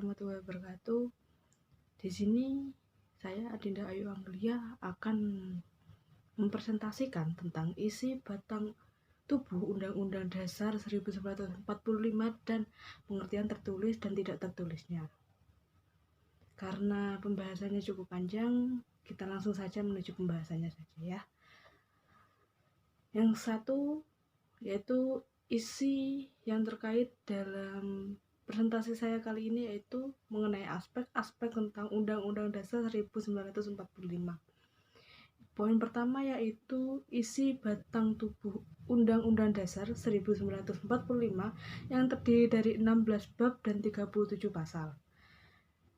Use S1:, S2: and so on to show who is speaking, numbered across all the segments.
S1: warahmatullahi wabarakatuh. Di sini saya Adinda Ayu Anggelia akan mempresentasikan tentang isi batang tubuh Undang-Undang Dasar 1945 dan pengertian tertulis dan tidak tertulisnya. Karena pembahasannya cukup panjang, kita langsung saja menuju pembahasannya saja ya. Yang satu yaitu isi yang terkait dalam presentasi saya kali ini, yaitu mengenai aspek-aspek tentang Undang-Undang Dasar 1945. Poin pertama yaitu isi batang tubuh Undang-Undang Dasar 1945 yang terdiri dari 16 bab dan 37 pasal.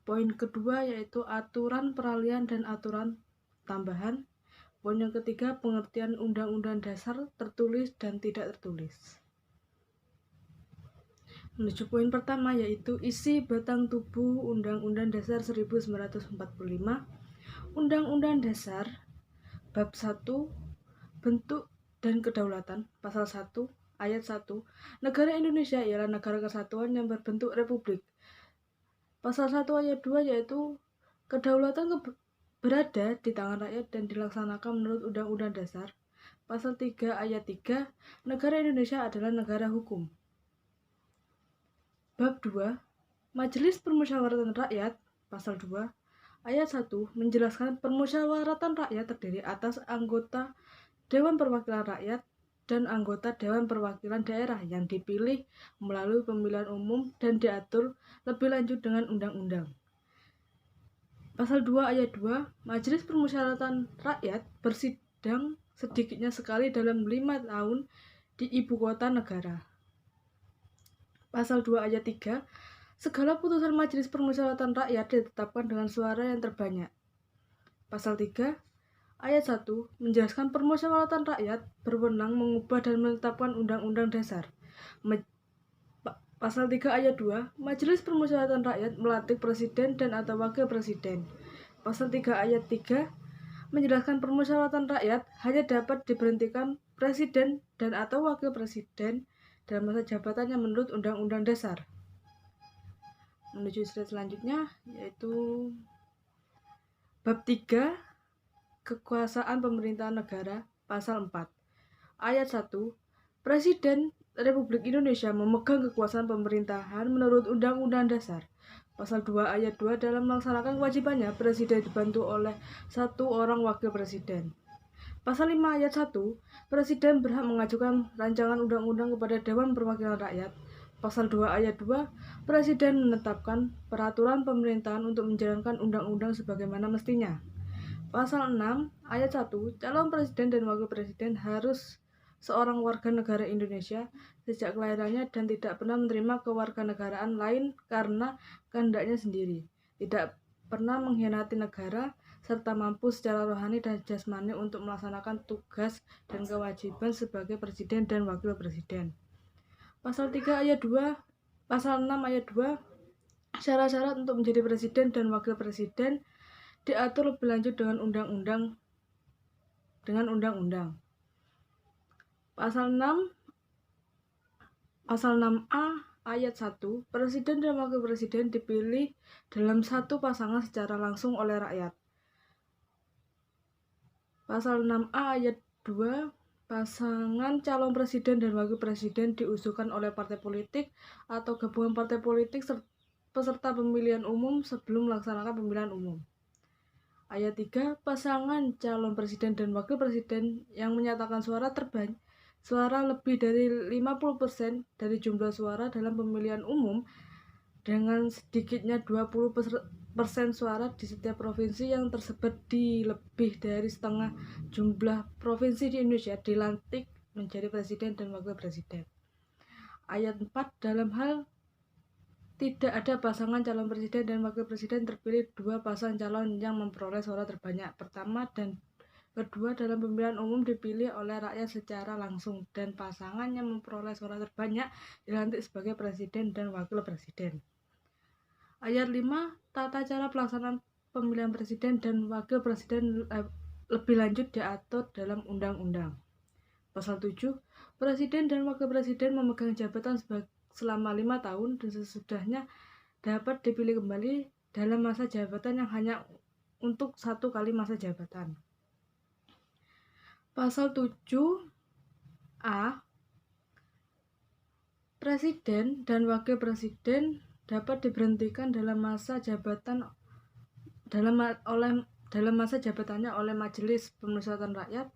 S1: Poin kedua yaitu aturan peralihan dan aturan tambahan. Poin yang ketiga, pengertian Undang-Undang Dasar tertulis dan tidak tertulis. Menuju poin pertama yaitu isi batang tubuh Undang-Undang Dasar 1945. Undang-Undang Dasar Bab 1 Bentuk dan Kedaulatan, Pasal 1 Ayat 1, Negara Indonesia ialah negara kesatuan yang berbentuk republik. Pasal 1 Ayat 2 yaitu kedaulatan berada di tangan rakyat dan dilaksanakan menurut Undang-Undang Dasar. Pasal 3 Ayat 3, Negara Indonesia adalah negara hukum. Bab 2, Majelis Permusyawaratan Rakyat, Pasal 2, Ayat 1, menjelaskan permusyawaratan rakyat terdiri atas anggota Dewan Perwakilan Rakyat dan anggota Dewan Perwakilan Daerah yang dipilih melalui pemilihan umum dan diatur lebih lanjut dengan undang-undang. Pasal 2 Ayat 2, Majelis Permusyawaratan Rakyat bersidang sedikitnya sekali dalam 5 tahun di ibu kota negara. Pasal 2 Ayat 3, segala putusan Majelis Permusyawaratan Rakyat ditetapkan dengan suara yang terbanyak. Pasal 3 Ayat 1 menjelaskan permusyawaratan rakyat berwenang mengubah dan menetapkan Undang-Undang Dasar. Pasal 3 Ayat 2, Majelis Permusyawaratan Rakyat melantik presiden dan atau wakil presiden. Pasal 3 Ayat 3 menjelaskan permusyawaratan rakyat hanya dapat diberhentikan presiden dan atau wakil presiden dalam masa jabatannya menurut Undang-Undang Dasar. Menuju slide selanjutnya yaitu Bab 3 Kekuasaan Pemerintahan Negara, Pasal 4 Ayat 1, Presiden Republik Indonesia memegang kekuasaan pemerintahan menurut Undang-Undang Dasar. Pasal 2 Ayat 2, dalam melaksanakan kewajibannya, Presiden dibantu oleh 1 orang wakil presiden. Pasal 5 Ayat 1, Presiden berhak mengajukan rancangan undang-undang kepada Dewan Perwakilan Rakyat. Pasal 2 Ayat 2, Presiden menetapkan peraturan pemerintahan untuk menjalankan undang-undang sebagaimana mestinya. Pasal 6 Ayat 1, calon presiden dan wakil presiden harus seorang warga negara Indonesia sejak kelahirannya dan tidak pernah menerima kewarganegaraan lain karena kehendaknya sendiri, tidak pernah mengkhianati negara, serta mampu secara rohani dan jasmani untuk melaksanakan tugas dan kewajiban sebagai presiden dan wakil presiden. Pasal 3 Ayat 2, Pasal 6 Ayat 2, syarat-syarat untuk menjadi presiden dan wakil presiden diatur lebih lanjut dengan undang-undang. Pasal 6A Ayat 1, Presiden dan Wakil Presiden dipilih dalam satu pasangan secara langsung oleh rakyat. Pasal 6A Ayat 2, pasangan calon presiden dan wakil presiden diusulkan oleh partai politik atau gabungan partai politik peserta pemilihan umum sebelum melaksanakan pemilihan umum. Ayat 3, pasangan calon presiden dan wakil presiden yang menyatakan suara lebih dari 50% dari jumlah suara dalam pemilihan umum dengan sedikitnya 20% suara di setiap provinsi yang tersebar di lebih dari setengah jumlah provinsi di Indonesia dilantik menjadi presiden dan wakil presiden. Ayat 4, dalam hal tidak ada pasangan calon presiden dan wakil presiden terpilih dua pasang calon yang memperoleh suara terbanyak pertama dan kedua dalam pemilihan umum dipilih oleh rakyat secara langsung dan pasangan yang memperoleh suara terbanyak dilantik sebagai presiden dan wakil presiden. Ayat 5, tata cara pelaksanaan pemilihan presiden dan wakil presiden lebih lanjut diatur dalam undang-undang. Pasal 7, presiden dan wakil presiden memegang jabatan selama 5 tahun dan sesudahnya dapat dipilih kembali dalam masa jabatan yang hanya untuk 1 kali masa jabatan. Pasal 7A, Presiden dan Wakil Presiden dapat diberhentikan dalam masa jabatannya oleh Majelis Permusyawaratan Rakyat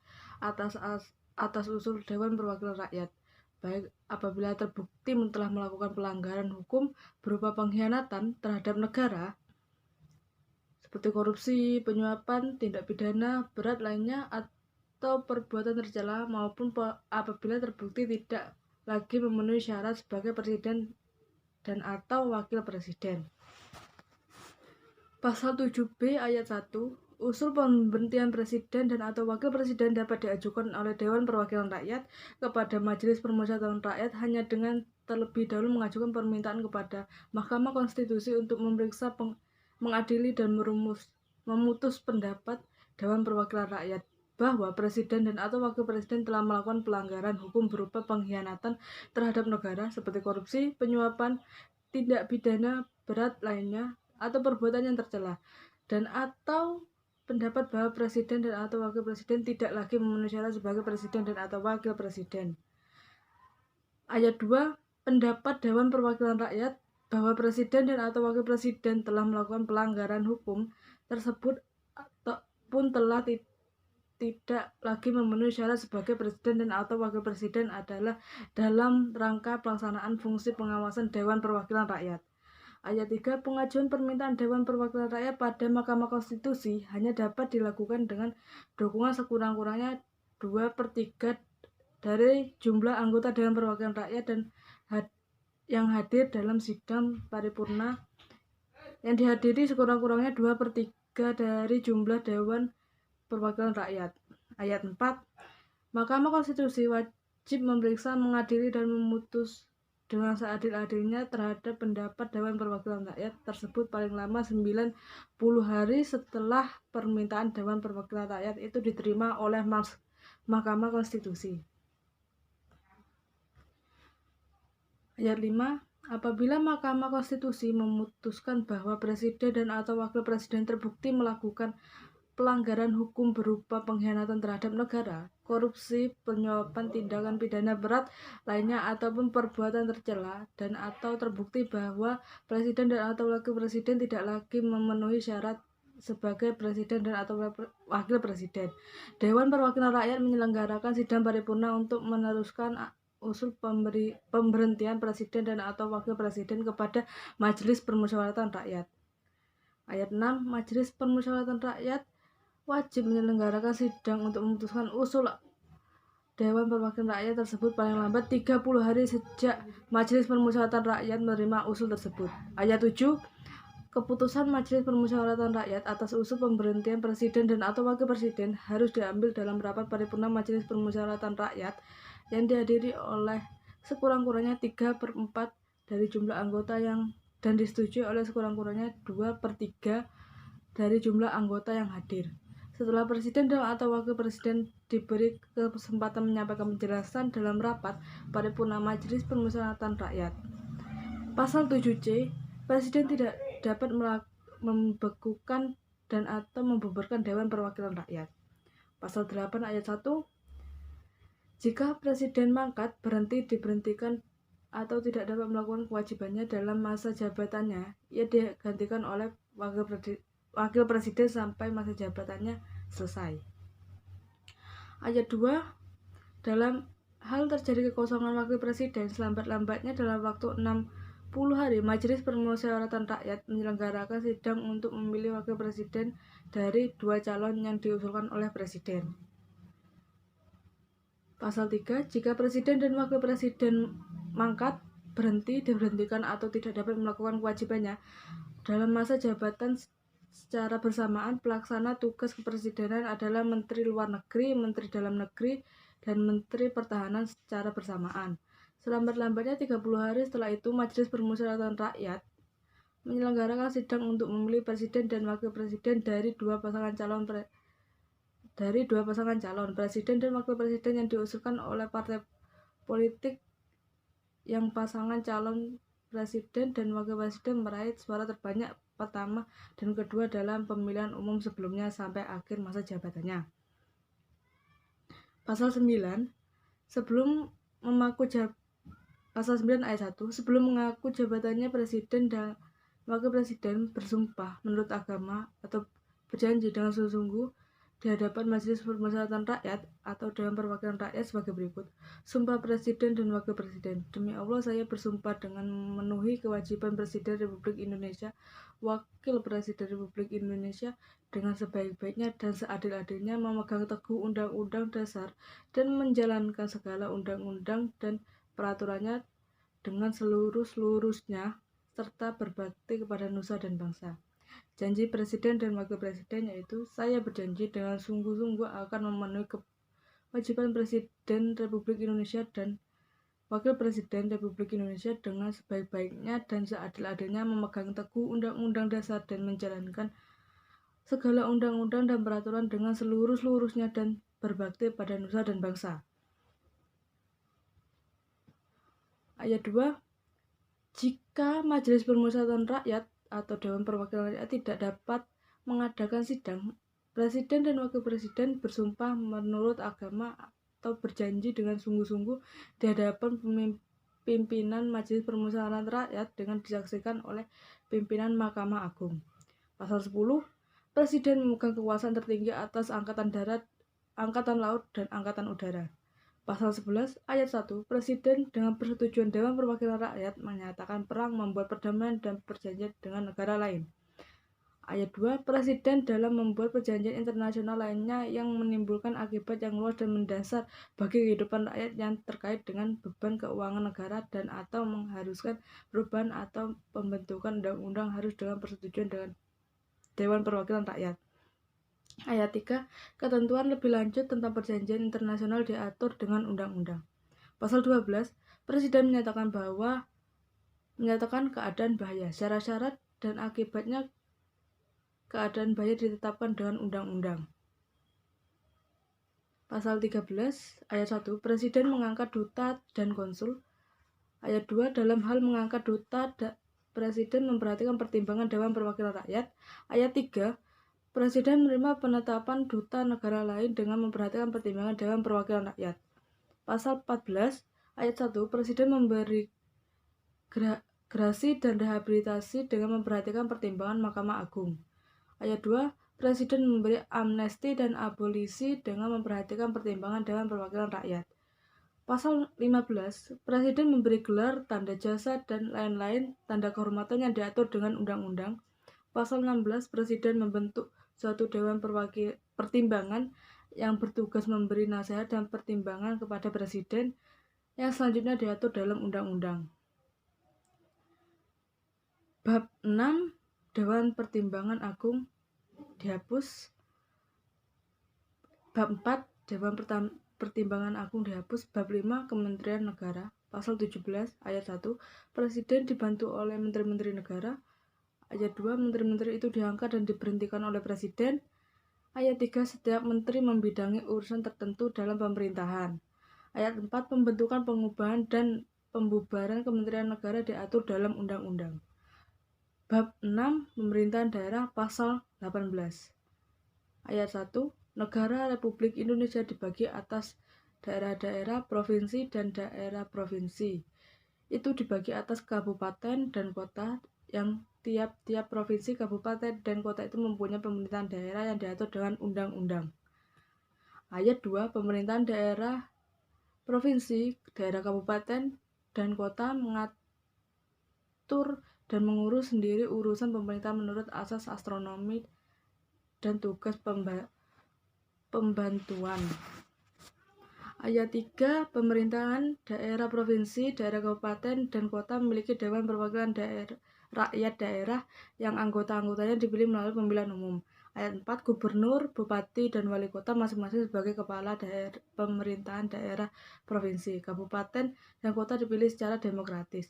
S1: atas usul Dewan Perwakilan Rakyat, baik apabila terbukti telah melakukan pelanggaran hukum berupa pengkhianatan terhadap negara seperti korupsi, penyuapan, tindak pidana berat lainnya, atau perbuatan tercela, maupun apabila terbukti tidak lagi memenuhi syarat sebagai presiden dan atau wakil presiden. Pasal 7B ayat 1, usul pemberhentian presiden dan atau wakil presiden dapat diajukan oleh Dewan Perwakilan Rakyat kepada Majelis Permusyawaratan Rakyat hanya dengan terlebih dahulu mengajukan permintaan kepada Mahkamah Konstitusi untuk memeriksa, mengadili, dan memutus pendapat Dewan Perwakilan Rakyat bahwa presiden dan atau wakil presiden telah melakukan pelanggaran hukum berupa pengkhianatan terhadap negara seperti korupsi, penyuapan, tindak pidana berat lainnya, atau perbuatan yang tercela, dan atau pendapat bahwa presiden dan atau wakil presiden tidak lagi memenuhi syarat sebagai presiden dan atau wakil presiden. Ayat 2, pendapat Dewan Perwakilan Rakyat bahwa presiden dan atau wakil presiden telah melakukan pelanggaran hukum tersebut ataupun telah tidak lagi memenuhi syarat sebagai presiden dan atau wakil presiden adalah dalam rangka pelaksanaan fungsi pengawasan Dewan Perwakilan Rakyat. Ayat 3, pengajuan permintaan Dewan Perwakilan Rakyat pada Mahkamah Konstitusi hanya dapat dilakukan dengan dukungan sekurang-kurangnya 2/3 dari jumlah anggota Dewan Perwakilan Rakyat dan yang hadir dalam sidang paripurna, yang dihadiri sekurang-kurangnya 2/3 dari jumlah Dewan Perwakilan Rakyat. Ayat 4, Mahkamah Konstitusi wajib memeriksa, mengadili, dan memutus dengan seadil-adilnya terhadap pendapat Dewan Perwakilan Rakyat tersebut paling lama 90 hari setelah permintaan Dewan Perwakilan Rakyat itu diterima oleh Mahkamah Konstitusi. Ayat 5, apabila Mahkamah Konstitusi memutuskan bahwa presiden dan atau wakil presiden terbukti melakukan pelanggaran hukum berupa pengkhianatan terhadap negara, korupsi, penyuapan, tindakan pidana berat lainnya, ataupun perbuatan tercela, dan atau terbukti bahwa presiden dan atau wakil presiden tidak lagi memenuhi syarat sebagai presiden dan atau wakil presiden, Dewan Perwakilan Rakyat menyelenggarakan sidang paripurna untuk meneruskan usul pemberhentian presiden dan atau wakil presiden kepada Majelis Permusyawaratan Rakyat. Ayat 6, Majelis Permusyawaratan Rakyat wajib menyelenggarakan sidang untuk memutuskan usul Dewan Perwakilan Rakyat tersebut paling lambat 30 hari sejak Majelis Permusyawaratan Rakyat menerima usul tersebut. Ayat 7, keputusan Majelis Permusyawaratan Rakyat atas usul pemberhentian presiden dan atau wakil presiden harus diambil dalam rapat paripurna Majelis Permusyawaratan Rakyat yang dihadiri oleh sekurang-kurangnya 3/4 dari jumlah anggota dan disetujui oleh sekurang-kurangnya 2/3 dari jumlah anggota yang hadir. Setelah presiden dan atau wakil presiden diberi kesempatan menyampaikan penjelasan dalam rapat paripurna Majelis Permusyawaratan Rakyat. Pasal 7C, presiden tidak dapat membekukan dan atau membubarkan Dewan Perwakilan Rakyat. Pasal 8 ayat 1, jika presiden mangkat, diberhentikan atau tidak dapat melakukan kewajibannya dalam masa jabatannya, ia digantikan oleh wakil presiden sampai masa jabatannya selesai. Ayat 2, dalam hal terjadi kekosongan wakil presiden selambat-lambatnya dalam waktu 60 hari, Majelis Permusyawaratan Rakyat menyelenggarakan sidang untuk memilih wakil presiden dari 2 calon yang diusulkan oleh presiden. Pasal 3, jika presiden dan wakil presiden mangkat, diberhentikan atau tidak dapat melakukan kewajibannya dalam masa jabatan secara bersamaan, pelaksana tugas kepresidenan adalah Menteri Luar Negeri, Menteri Dalam Negeri, dan Menteri Pertahanan secara bersamaan. Selambat-lambatnya 30 hari setelah itu, Majelis Permusyawaratan Rakyat menyelenggarakan sidang untuk memilih presiden dan wakil presiden dari dua pasangan calon presiden dan wakil presiden yang diusulkan oleh partai politik yang pasangan calon presiden dan wakil presiden meraih suara terbanyak pertama dan kedua dalam pemilihan umum sebelumnya sampai akhir masa jabatannya. Pasal 9, sebelum memaku Pasal 9 ayat 1, sebelum mengaku jabatannya presiden dan wakil presiden bersumpah menurut agama atau berjanji dengan sungguh-sungguh di hadapan Majelis Permusyawaratan Rakyat atau Dewan Perwakilan Rakyat sebagai berikut. Sumpah Presiden dan Wakil Presiden. Demi Allah, saya bersumpah dengan memenuhi kewajiban Presiden Republik Indonesia, Wakil Presiden Republik Indonesia dengan sebaik-baiknya dan seadil-adilnya memegang teguh Undang-Undang Dasar dan menjalankan segala undang-undang dan peraturannya dengan seluruh-seluruhnya serta berbakti kepada nusa dan bangsa. Janji Presiden dan Wakil Presiden yaitu, saya berjanji dengan sungguh-sungguh akan memenuhi kewajiban Presiden Republik Indonesia dan Wakil Presiden Republik Indonesia dengan sebaik-baiknya dan seadil-adilnya memegang teguh Undang-Undang Dasar dan menjalankan segala undang-undang dan peraturan dengan seluruh-seluruhnya dan berbakti pada nusa dan bangsa. Ayat 2, jika Majelis Permusyawaratan Rakyat atau Dewan Perwakilan Rakyat tidak dapat mengadakan sidang, Presiden dan Wakil Presiden bersumpah menurut agama atau berjanji dengan sungguh-sungguh di hadapan pimpinan Majelis Permusyawaratan Rakyat dengan disaksikan oleh pimpinan Mahkamah Agung. Pasal 10, Presiden memegang kekuasaan tertinggi atas Angkatan Darat, Angkatan Laut, dan Angkatan Udara. Pasal 11 ayat 1, Presiden dengan persetujuan Dewan Perwakilan Rakyat menyatakan perang, membuat perdamaian dan perjanjian dengan negara lain. Ayat 2, Presiden dalam membuat perjanjian internasional lainnya yang menimbulkan akibat yang luas dan mendasar bagi kehidupan rakyat yang terkait dengan beban keuangan negara dan atau mengharuskan perubahan atau pembentukan undang-undang harus dengan persetujuan dengan Dewan Perwakilan Rakyat. Ayat 3, ketentuan lebih lanjut tentang perjanjian internasional diatur dengan undang-undang. Pasal 12, Presiden menyatakan keadaan bahaya, syarat-syarat dan akibatnya keadaan bahaya ditetapkan dengan undang-undang. Pasal 13, ayat 1, Presiden mengangkat duta dan konsul. Ayat 2, dalam hal mengangkat duta, Presiden memperhatikan pertimbangan Dewan Perwakilan Rakyat. Ayat 3, Presiden menerima penetapan duta negara lain dengan memperhatikan pertimbangan Dewan Perwakilan Rakyat. Pasal 14, ayat 1, Presiden memberi gerasi dan rehabilitasi dengan memperhatikan pertimbangan Mahkamah Agung. Ayat 2, Presiden memberi amnesti dan abolisi dengan memperhatikan pertimbangan Dewan Perwakilan Rakyat. Pasal 15, Presiden memberi gelar, tanda jasa, dan lain-lain tanda kehormatan yang diatur dengan undang-undang. Pasal 16, Presiden membentuk suatu Dewan Pertimbangan yang bertugas memberi nasihat dan pertimbangan kepada Presiden yang selanjutnya diatur dalam undang-undang. Bab 6, Dewan Pertimbangan Agung dihapus. Bab 4, Dewan Pertimbangan Agung dihapus. Bab 5, Kementerian Negara. Pasal 17 ayat 1, Presiden dibantu oleh Menteri-Menteri Negara. Ayat 2, menteri-menteri itu diangkat dan diberhentikan oleh Presiden. Ayat 3, setiap menteri membidangi urusan tertentu dalam pemerintahan. Ayat 4, pembentukan, pengubahan, dan pembubaran Kementerian Negara diatur dalam undang-undang. Bab 6, Pemerintahan Daerah. Pasal 18. Ayat 1, negara Republik Indonesia dibagi atas daerah-daerah, provinsi, dan daerah provinsi. Itu dibagi atas kabupaten dan kota yang tiap-tiap provinsi, kabupaten, dan kota itu mempunyai pemerintahan daerah yang diatur dengan undang-undang. Ayat 2, pemerintahan daerah, provinsi, daerah kabupaten, dan kota mengatur dan mengurus sendiri urusan pemerintahan menurut asas astronomi dan tugas pembantuan. Ayat 3, pemerintahan daerah, provinsi, daerah kabupaten, dan kota memiliki Dewan Perwakilan Rakyat daerah yang anggota-anggotanya dipilih melalui pemilihan umum. Ayat 4, gubernur, bupati, dan wali kota masing-masing sebagai kepala pemerintahan daerah, provinsi, kabupaten, dan kota dipilih secara demokratis.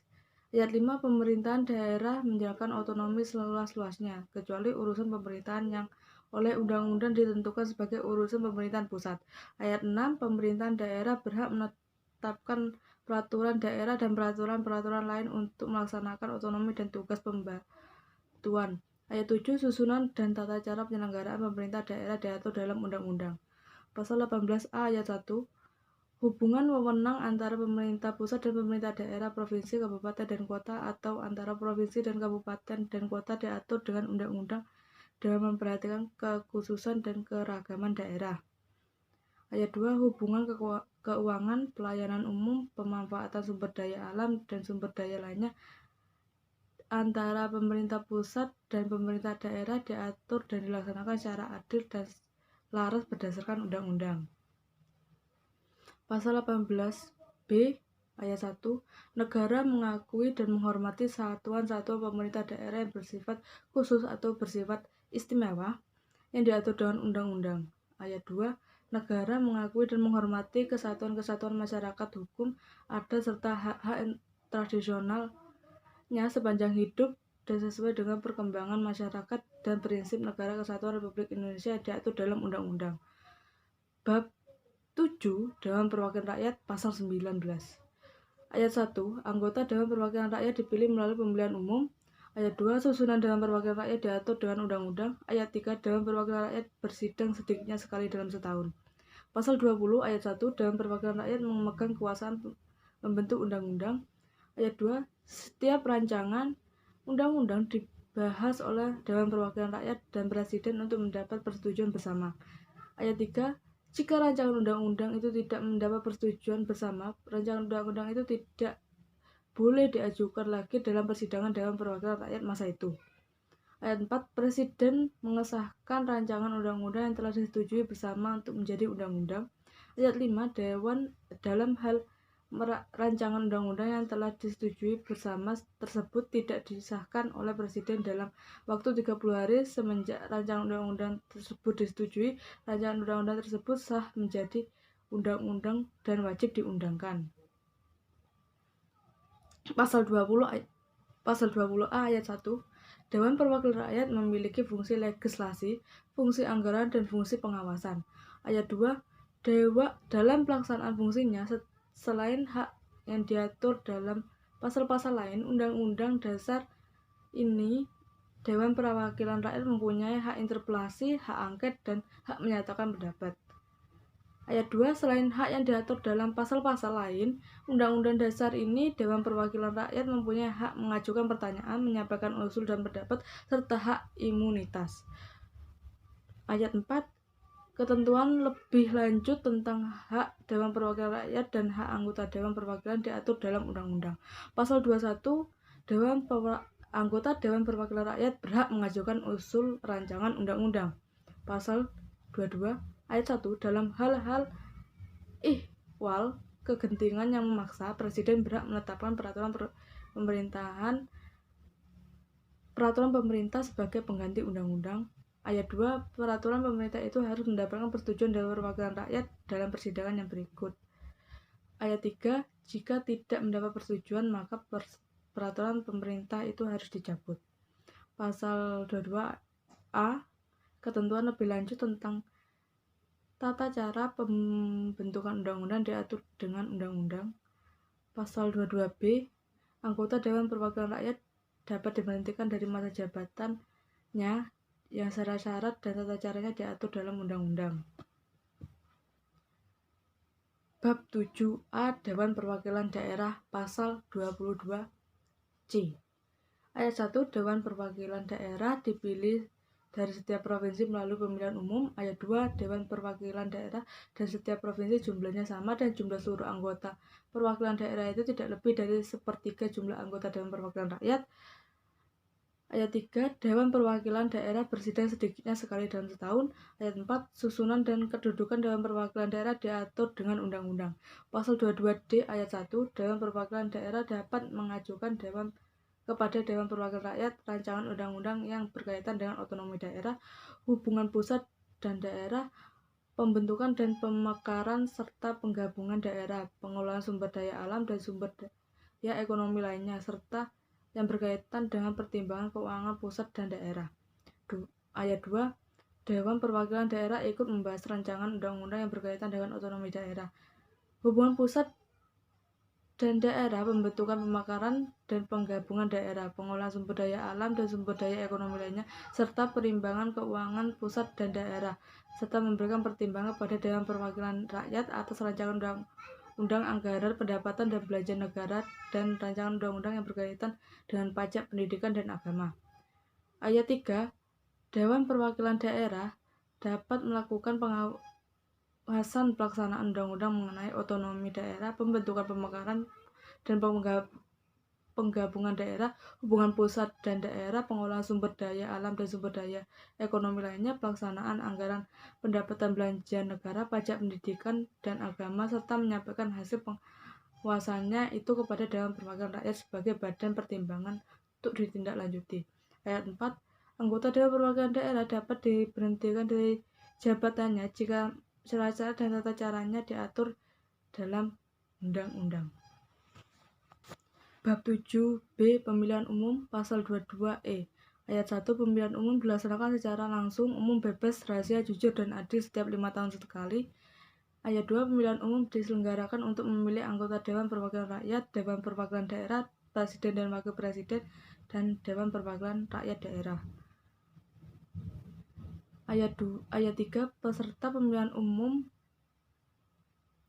S1: Ayat 5, pemerintahan daerah menjalankan otonomi seluas-luasnya, kecuali urusan pemerintahan yang oleh undang-undang ditentukan sebagai urusan pemerintahan pusat. Ayat 6, pemerintahan daerah berhak menetapkan peraturan daerah dan peraturan-peraturan lain untuk melaksanakan otonomi dan tugas pembantuan. Ayat 7, susunan dan tata cara penyelenggaraan pemerintah daerah diatur dalam undang-undang. Pasal 18A ayat 1, hubungan wewenang antara pemerintah pusat dan pemerintah daerah, provinsi, kabupaten, dan kota atau antara provinsi dan kabupaten dan kota diatur dengan undang-undang dengan memperhatikan kekhususan dan keragaman daerah. Ayat 2, hubungan keuangan, pelayanan umum, pemanfaatan sumber daya alam, dan sumber daya lainnya antara pemerintah pusat dan pemerintah daerah diatur dan dilaksanakan secara adil dan laras berdasarkan undang-undang. Pasal 18B ayat 1, negara mengakui dan menghormati satuan-satuan pemerintah daerah yang bersifat khusus atau bersifat istimewa yang diatur dengan undang-undang. Ayat 2, negara mengakui dan menghormati kesatuan-kesatuan masyarakat hukum adat serta hak-hak tradisionalnya sepanjang hidup dan sesuai dengan perkembangan masyarakat dan prinsip negara kesatuan Republik Indonesia yang diatur dalam undang-undang. Bab 7, Dewan Perwakilan Rakyat, pasal 19. Ayat 1, anggota Dewan Perwakilan Rakyat dipilih melalui pemilihan umum. Ayat 2, susunan Dewan Perwakilan Rakyat diatur dengan undang-undang. Ayat 3, Dewan Perwakilan Rakyat bersidang sedikitnya sekali dalam setahun. Pasal 20 ayat 1, Dewan Perwakilan Rakyat memegang kekuasaan membentuk undang-undang. Ayat 2, setiap rancangan undang-undang dibahas oleh Dewan Perwakilan Rakyat dan Presiden untuk mendapat persetujuan bersama. Ayat 3, jika rancangan undang-undang itu tidak mendapat persetujuan bersama, rancangan undang-undang itu tidak boleh diajukan lagi dalam persidangan Dewan Perwakilan Rakyat masa itu. Ayat 4, Presiden mengesahkan rancangan undang-undang yang telah disetujui bersama untuk menjadi undang-undang. Ayat 5, Dewan dalam hal rancangan undang-undang yang telah disetujui bersama tersebut tidak disahkan oleh Presiden dalam waktu 30 hari semenjak rancangan undang-undang tersebut disetujui, rancangan undang-undang tersebut sah menjadi undang-undang dan wajib diundangkan. Pasal 20A ayat 1, Dewan Perwakilan Rakyat memiliki fungsi legislasi, fungsi anggaran, dan fungsi pengawasan. Ayat 2, dalam pelaksanaan fungsinya selain hak yang diatur dalam pasal-pasal lain Undang-Undang Dasar ini, Dewan Perwakilan Rakyat mempunyai hak interpelasi, hak angket, dan hak menyatakan pendapat. Ayat 2, selain hak yang diatur dalam pasal-pasal lain Undang-Undang Dasar ini, Dewan Perwakilan Rakyat mempunyai hak mengajukan pertanyaan, menyampaikan usul dan pendapat, serta hak imunitas. Ayat 4, ketentuan lebih lanjut tentang hak Dewan Perwakilan Rakyat dan hak anggota Dewan Perwakilan diatur dalam undang-undang. Pasal 21, anggota Dewan Perwakilan Rakyat berhak mengajukan usul rancangan undang-undang. Pasal 22 ayat 1, dalam hal-hal ihwal kegentingan yang memaksa, Presiden berhak menetapkan peraturan pemerintah sebagai pengganti undang-undang. Ayat 2, peraturan pemerintah itu harus mendapatkan persetujuan Dewan Perwakilan Rakyat dalam persidangan yang berikut. Ayat 3, jika tidak mendapat persetujuan, maka peraturan pemerintah itu harus dicabut. Pasal 22A, ketentuan lebih lanjut tentang tata cara pembentukan undang-undang diatur dengan undang-undang. Pasal 22B, anggota Dewan Perwakilan Rakyat dapat diberhentikan dari masa jabatannya yang syarat-syarat dan tata caranya diatur dalam undang-undang. Bab 7A, Dewan Perwakilan Daerah, pasal 22C. Ayat 1, Dewan Perwakilan Daerah dipilih dari setiap provinsi melalui pemilihan umum. Ayat 2, Dewan Perwakilan Daerah dan setiap provinsi jumlahnya sama dan jumlah seluruh anggota perwakilan daerah itu tidak lebih dari 1/3 jumlah anggota Dewan Perwakilan Rakyat. Ayat 3, Dewan Perwakilan Daerah bersidang sedikitnya sekali dalam setahun. Ayat 4, susunan dan kedudukan Dewan Perwakilan Daerah diatur dengan undang-undang. Pasal 22D ayat 1, Dewan Perwakilan Daerah dapat mengajukan kepada Dewan Perwakilan Rakyat rancangan undang-undang yang berkaitan dengan otonomi daerah, hubungan pusat dan daerah, pembentukan dan pemekaran serta penggabungan daerah, pengelolaan sumber daya alam dan sumber daya ekonomi lainnya, serta yang berkaitan dengan pertimbangan keuangan pusat dan daerah. Ayat 2, Dewan Perwakilan Daerah ikut membahas rancangan undang-undang yang berkaitan dengan otonomi daerah, hubungan pusat dan daerah, pembentukan pemekaran dan penggabungan daerah, pengolahan sumber daya alam dan sumber daya ekonomi lainnya, serta perimbangan keuangan pusat dan daerah, serta memberikan pertimbangan pada Dewan Perwakilan Rakyat atas rancangan undang-undang anggaran, pendapatan dan belanja negara, dan rancangan undang-undang yang berkaitan dengan pajak, pendidikan, dan agama. Ayat 3. Dewan Perwakilan Daerah dapat melakukan pengawasan pelaksanaan undang-undang mengenai otonomi daerah, pembentukan pemekaran dan penggabungan daerah, hubungan pusat dan daerah, pengolahan sumber daya alam dan sumber daya ekonomi lainnya, pelaksanaan anggaran, pendapatan belanja negara, pajak, pendidikan, dan agama, serta menyampaikan hasil pengawasannya itu kepada Dewan Perwakilan Rakyat sebagai badan pertimbangan untuk ditindaklanjuti. Ayat 4. Anggota Dewan Perwakilan Daerah dapat diberhentikan dari jabatannya jika cara-cara dan tata caranya diatur dalam undang-undang. Bab 7b. Pemilihan umum. Pasal 22E. Ayat 1. Pemilihan umum dilaksanakan secara langsung, umum, bebas, rahasia, jujur, dan adil setiap 5 tahun sekali. Ayat 2. Pemilihan umum diselenggarakan untuk memilih anggota Dewan Perwakilan Rakyat, Dewan Perwakilan Daerah, Presiden dan Wakil Presiden, dan Dewan Perwakilan Rakyat Daerah. Ayat 3. Peserta pemilihan umum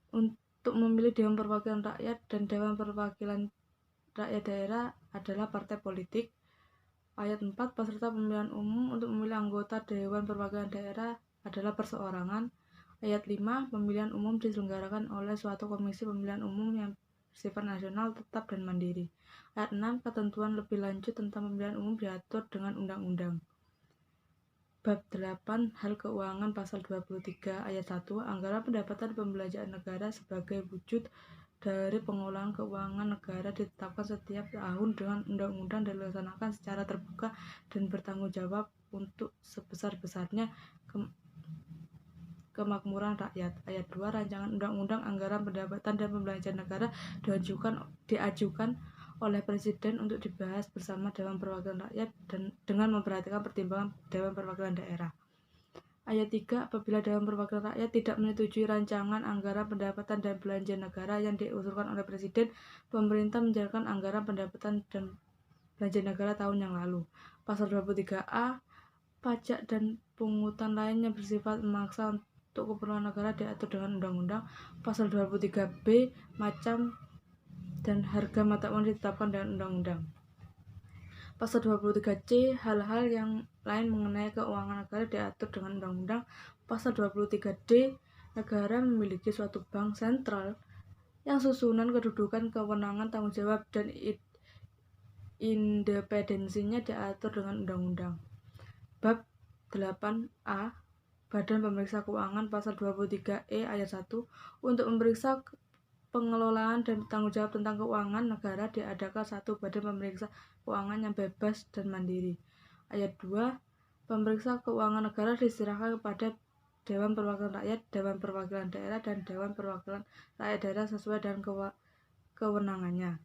S1: untuk memilih Dewan Perwakilan Rakyat dan Dewan Perwakilan Rakyat Daerah adalah partai politik. Ayat 4. Peserta pemilihan umum untuk memilih anggota Dewan Perwakilan Daerah adalah perseorangan. Ayat 5. Pemilihan umum diselenggarakan oleh suatu komisi pemilihan umum yang bersifat nasional, tetap, dan mandiri. Ayat 6. Ketentuan lebih lanjut tentang pemilihan umum diatur dengan undang-undang. Bab 8. Hal keuangan. Pasal 23 ayat 1. Anggaran pendapatan pembelanjaan negara sebagai wujud dari pengolahan keuangan negara ditetapkan setiap tahun dengan undang-undang dan dilaksanakan secara terbuka dan bertanggung jawab untuk sebesar-besarnya kemakmuran rakyat. Ayat 2. Rancangan undang-undang anggaran pendapatan dan pembelanjaan negara diajukan oleh Presiden untuk dibahas bersama Dewan Perwakilan Rakyat dan dengan memperhatikan pertimbangan Dewan Perwakilan Daerah. Ayat 3. Apabila Dewan Perwakilan Rakyat tidak menyetujui rancangan anggaran pendapatan dan belanja negara yang diusulkan oleh Presiden, pemerintah menjalankan anggaran pendapatan dan belanja negara tahun yang lalu. Pasal 23A. Pajak dan pungutan lain yang bersifat memaksa untuk keperluan negara diatur dengan undang-undang. Pasal 23B. Macam dan harga mata uang ditetapkan dengan undang-undang. Pasal 23C. Hal-hal yang lain mengenai keuangan negara diatur dengan undang-undang. Pasal 23D. Negara memiliki suatu bank sentral yang susunan, kedudukan, kewenangan, tanggung jawab, dan independensinya diatur dengan undang-undang. Bab 8A. Badan Pemeriksa Keuangan. Pasal 23E ayat 1. Untuk memeriksa pengelolaan dan tanggung jawab tentang keuangan negara diadakan satu badan pemeriksa keuangan yang bebas dan mandiri. Ayat 2. Pemeriksa keuangan negara diserahkan kepada Dewan Perwakilan Rakyat, Dewan Perwakilan Daerah, dan Dewan Perwakilan Rakyat Daerah sesuai dengan kewenangannya.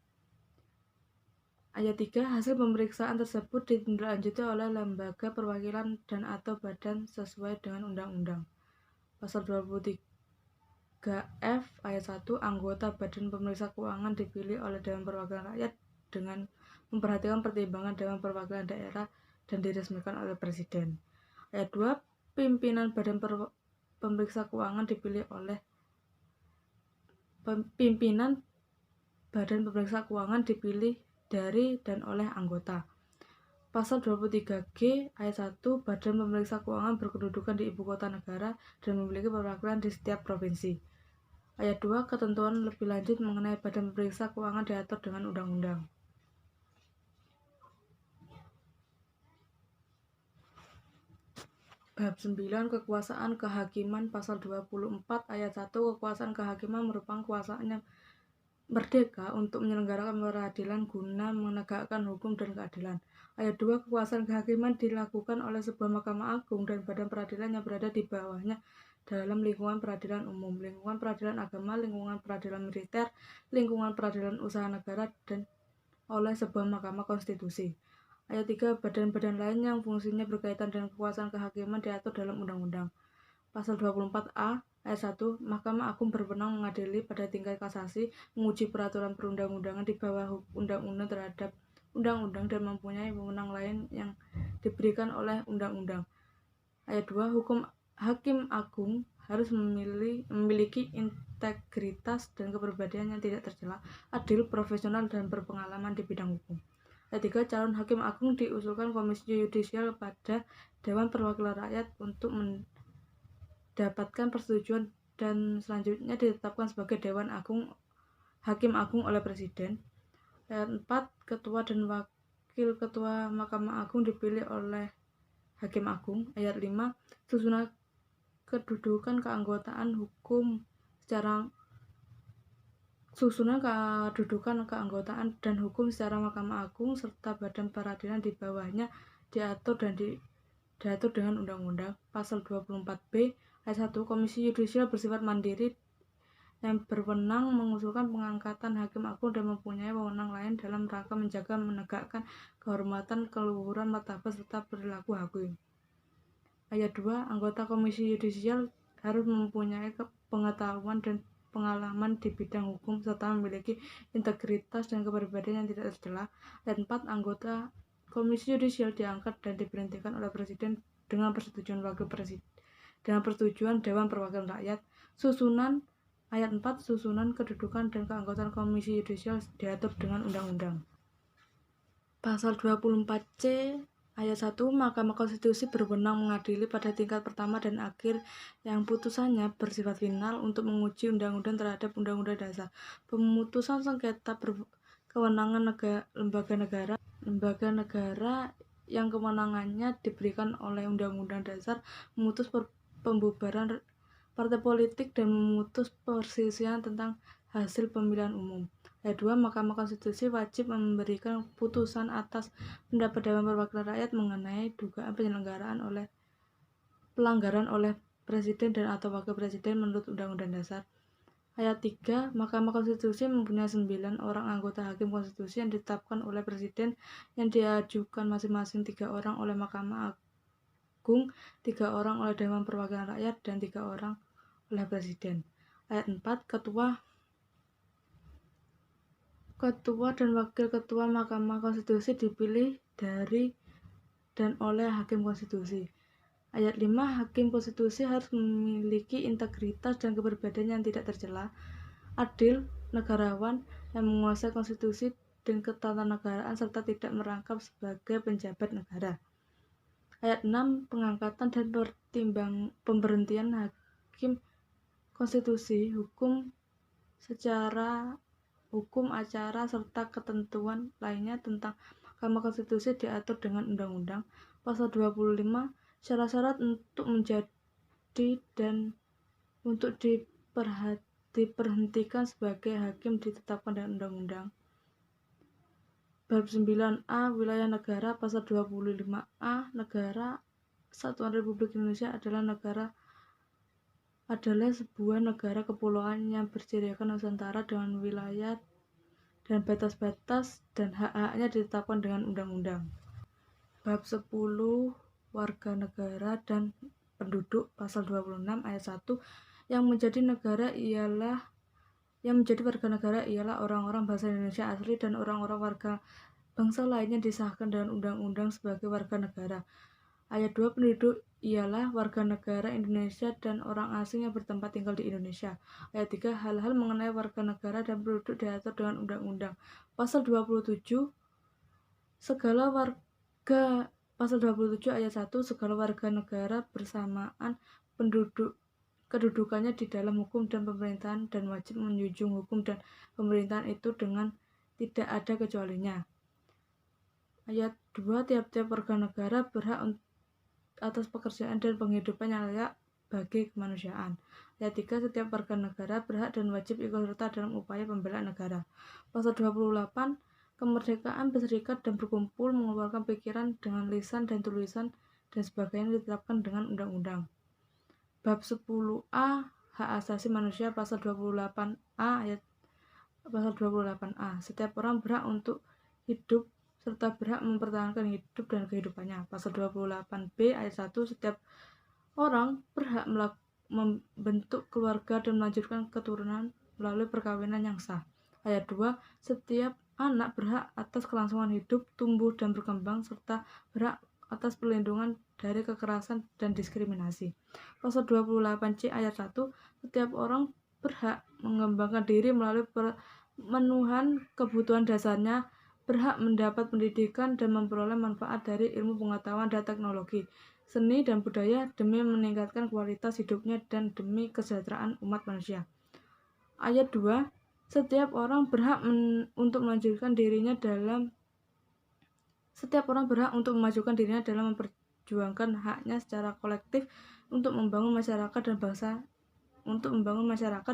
S1: Ayat 3. Hasil pemeriksaan tersebut ditindaklanjuti oleh lembaga perwakilan dan atau badan sesuai dengan undang-undang. Pasal 23F ayat 1. Anggota Badan Pemeriksa Keuangan dipilih oleh Dewan Perwakilan Rakyat dengan memperhatikan pertimbangan Dewan Perwakilan Daerah dan diresmikan oleh Presiden. Ayat 2. Pimpinan Badan Pemeriksa Keuangan dipilih oleh pimpinan Badan Pemeriksa Keuangan dipilih dari dan oleh anggota. Pasal 23G ayat 1. Badan Pemeriksa Keuangan berkedudukan di ibu kota negara dan memiliki perwakilan di setiap provinsi. Ayat 2. Ketentuan lebih lanjut mengenai Badan Pemeriksa Keuangan diatur dengan undang-undang. Bab 9. Kekuasaan kehakiman. Pasal 24 ayat 1. Kekuasaan kehakiman merupakan kekuasaan yang merdeka untuk menyelenggarakan peradilan guna menegakkan hukum dan keadilan. Ayat 2. Kekuasaan kehakiman dilakukan oleh sebuah Mahkamah Agung dan badan peradilan yang berada di bawahnya dalam lingkungan peradilan umum, lingkungan peradilan agama, lingkungan peradilan militer, lingkungan peradilan usaha negara, dan oleh sebuah Mahkamah Konstitusi. Ayat 3. Badan-badan lain yang fungsinya berkaitan dengan kekuasaan kehakiman diatur dalam undang-undang. Pasal 24A. Ayat 1. Mahkamah Agung berwenang mengadili pada tingkat kasasi, menguji peraturan perundang-undangan di bawah undang-undang terhadap undang-undang dan mempunyai wewenang lain yang diberikan oleh undang-undang. Ayat 2. Hakim Agung harus memiliki integritas dan kepribadian yang tidak tercela, adil, profesional, dan berpengalaman di bidang hukum. Ayat 3. Calon Hakim Agung diusulkan Komisi Yudisial pada Dewan Perwakilan Rakyat untuk mendapatkan persetujuan dan selanjutnya ditetapkan sebagai Hakim Agung oleh Presiden. Ayat 4. Ketua dan Wakil Ketua Mahkamah Agung dipilih oleh Hakim Agung. Ayat 5. Susunan kedudukan keanggotaan dan hukum secara Mahkamah Agung serta badan peradilan di bawahnya diatur dengan undang-undang. Pasal 24B ayat 1. Komisi Yudisial bersifat mandiri yang berwenang mengusulkan pengangkatan Hakim Agung dan mempunyai wewenang lain dalam rangka menjaga menegakkan kehormatan, keluhuran, martabat serta perilaku hakim. Ayat 2. Anggota Komisi Yudisial harus mempunyai pengetahuan dan pengalaman di bidang hukum serta memiliki integritas dan kepribadian yang tidak tercela. Ayat 4. Anggota Komisi Yudisial diangkat dan diberhentikan oleh Presiden dengan persetujuan Dewan Perwakilan Rakyat. Ayat 4. Susunan kedudukan dan keanggotaan Komisi Yudisial diatur dengan undang-undang. Pasal 24C ayat 1. Mahkamah Konstitusi berwenang mengadili pada tingkat pertama dan akhir yang putusannya bersifat final untuk menguji undang-undang terhadap undang-undang dasar. Pemutusan sengketa kewenangan lembaga negara yang kewenangannya diberikan oleh undang-undang dasar, memutus pembubaran partai politik dan memutus perselisihan tentang hasil pemilihan umum. Ayat 2. Mahkamah Konstitusi wajib memberikan putusan atas pendapat Dewan Perwakilan Rakyat mengenai dugaan pelanggaran oleh Presiden dan atau Wakil Presiden menurut Undang-Undang Dasar. Ayat 3. Mahkamah Konstitusi mempunyai 9 orang anggota Hakim Konstitusi yang ditetapkan oleh Presiden, yang diajukan masing-masing 3 orang oleh Mahkamah Agung, 3 orang oleh Dewan Perwakilan Rakyat, dan 3 orang oleh Presiden. Ayat 4. Ketua dan Wakil Ketua Mahkamah Konstitusi dipilih dari dan oleh Hakim Konstitusi. Ayat 5. Hakim Konstitusi harus memiliki integritas dan kepribadian yang tidak tercela, adil, negarawan, yang menguasai konstitusi dan ketatanegaraan serta tidak merangkap sebagai penjabat negara. Ayat 6. Pengangkatan dan pemberhentian Hakim Konstitusi, hukum acara serta ketentuan lainnya tentang Mahkamah Konstitusi diatur dengan undang-undang. Pasal 25. Syarat-syarat untuk menjadi dan untuk diberhentikan sebagai hakim ditetapkan dengan undang-undang. Bab 9A. Wilayah negara. Pasal 25A. Negara Kesatuan Republik Indonesia adalah sebuah negara kepulauan yang bercirikan Nusantara dengan wilayah dan batas-batas dan hak-haknya ditetapkan dengan undang-undang. Bab 10. Warga negara dan penduduk. Pasal 26 ayat 1. Yang menjadi warga negara ialah orang-orang bangsa Indonesia asli dan orang-orang warga bangsa lainnya disahkan dengan undang-undang sebagai warga negara. Ayat 2. Penduduk ialah warga negara Indonesia dan orang asing yang bertempat tinggal di Indonesia. Ayat 3. Hal-hal mengenai warga negara dan penduduk diatur dengan undang-undang. Pasal 27 ayat 1. Segala warga negara bersamaan kedudukannya di dalam hukum dan pemerintahan dan wajib menjunjung hukum dan pemerintahan itu dengan tidak ada kecualinya. Ayat 2. Tiap-tiap warga negara berhak atas pekerjaan dan penghidupan yang layak bagi kemanusiaan. Ayat 3. Setiap warga negara berhak dan wajib ikut serta dalam upaya pembelaan negara. Pasal 28. Kemerdekaan berserikat dan berkumpul, mengeluarkan pikiran dengan lisan dan tulisan dan sebagainya ditetapkan dengan undang-undang. Bab 10A. Hak asasi manusia. Pasal 28A. Setiap orang berhak untuk hidup serta berhak mempertahankan hidup dan kehidupannya. Pasal 28B ayat 1. Setiap orang berhak membentuk keluarga dan melanjutkan keturunan melalui perkawinan yang sah. Ayat 2, setiap anak berhak atas kelangsungan hidup, tumbuh dan berkembang, serta berhak atas perlindungan dari kekerasan dan diskriminasi. Pasal 28C ayat 1, setiap orang berhak mengembangkan diri melalui pemenuhan kebutuhan dasarnya, berhak mendapat pendidikan dan memperoleh manfaat dari ilmu pengetahuan dan teknologi, seni dan budaya demi meningkatkan kualitas hidupnya dan demi kesejahteraan umat manusia. Ayat 2, setiap orang berhak untuk memajukan dirinya dalam memperjuangkan haknya secara kolektif untuk membangun masyarakat